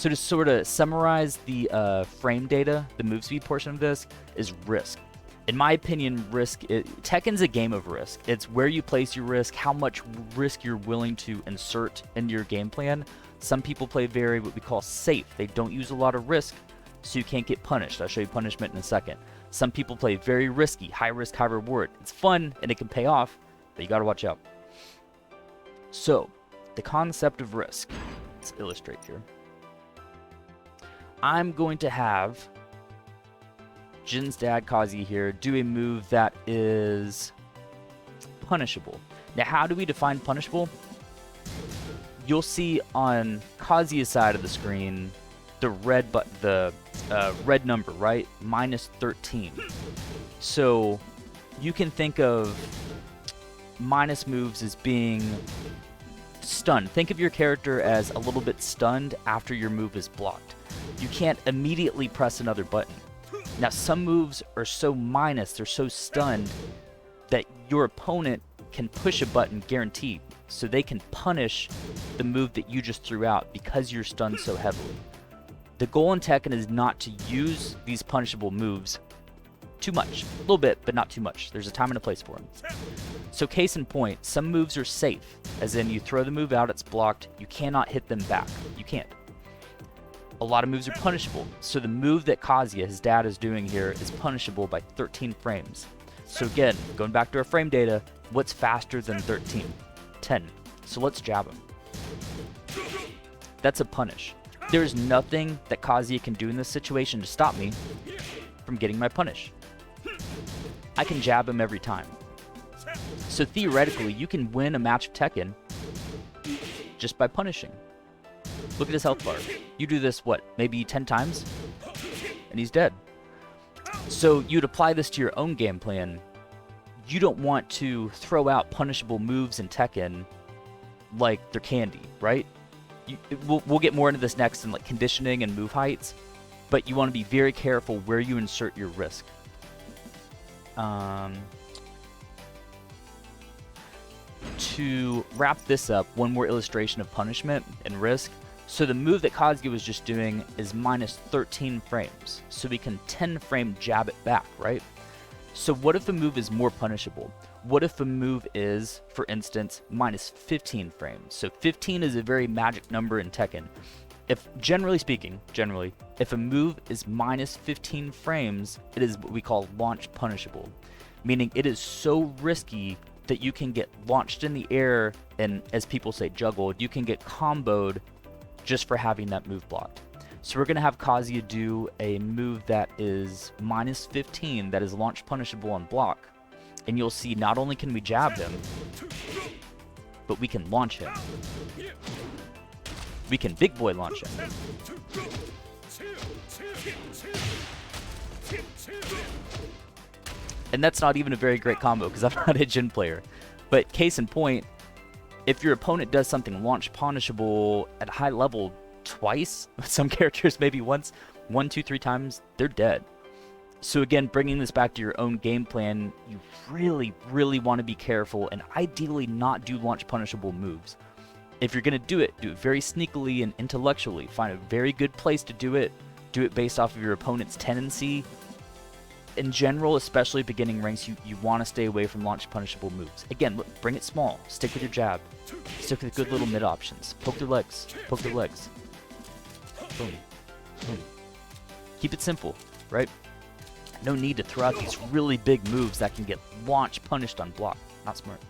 So to sort of summarize the frame data, the move speed portion of this is risk. In my opinion, Tekken's a game of risk. It's where you place your risk, how much risk you're willing to insert into your game plan. Some people play very what we call safe. They don't use a lot of risk, so you can't get punished. I'll show you punishment in a second. Some people play very risky, high risk, high reward. It's fun and it can pay off, but you gotta watch out. So, the concept of risk. Let's illustrate here. I'm going to have Jin's dad, Kazuya here, do a move that is punishable. Now, how do we define punishable? You'll see on Kazuya's side of the screen the red red number, right? Minus 13. So you can think of minus moves as being stunned. Think of your character as a little bit stunned after your move is blocked. You can't immediately press another button. Now, some moves are so minus, they're so stunned that your opponent can push a button guaranteed. So they can punish the move that you just threw out because you're stunned so heavily. The goal in Tekken is not to use these punishable moves too much. A little bit, but not too much. There's a time and a place for them. So case in point, some moves are safe, as in you throw the move out, it's blocked, you cannot hit them back. You can't. A lot of moves are punishable. So the move that Kazuya, his dad, is doing here is punishable by 13 frames. So again, going back to our frame data, what's faster than 13? 10. So let's jab him. That's a punish. There's nothing that Kazuya can do in this situation to stop me from getting my punish. I can jab him every time. So theoretically, you can win a match of Tekken just by punishing. Look at his health bar. You do this, what, maybe 10 times? And he's dead. So you'd apply this to your own game plan. You don't want to throw out punishable moves in Tekken like they're candy, right? We'll get more into this next in like conditioning and move heights, but you want to be very careful where you insert your risk. To wrap this up, one more illustration of punishment and risk. So the move that Kazuya was just doing is minus 13 frames. So we can 10 frame jab it back, right? So what if a move is more punishable? What if a move is, for instance, minus 15 frames? So 15 is a very magic number in Tekken. If, generally speaking, if a move is minus 15 frames, it is what we call launch punishable. Meaning it is so risky that you can get launched in the air and, as people say, juggled. You can get comboed just for having that move blocked. So we're going to have Kazuya do a move that is minus 15 that is launch punishable on block. And you'll see not only can we jab him, but we can launch him. We can big boy launch him. And that's not even a very great combo because I'm not a Jin player. But case in point, if your opponent does something launch punishable at high level twice, some characters maybe once, 1, 2, 3 times, they're dead. So again, bringing this back to your own game plan, you really, really want to be careful and ideally not do launch punishable moves. If you're going to do it very sneakily and intellectually. Find a very good place to do it based off of your opponent's tendency. In general, especially beginning ranks, you want to stay away from launch punishable moves. Again, look, bring it small. Stick with your jab. Stick with good little mid options. Poke their legs. Poke their legs. Boom. Boom. Keep it simple, right? No need to throw out these really big moves that can get launch punished on block. Not smart.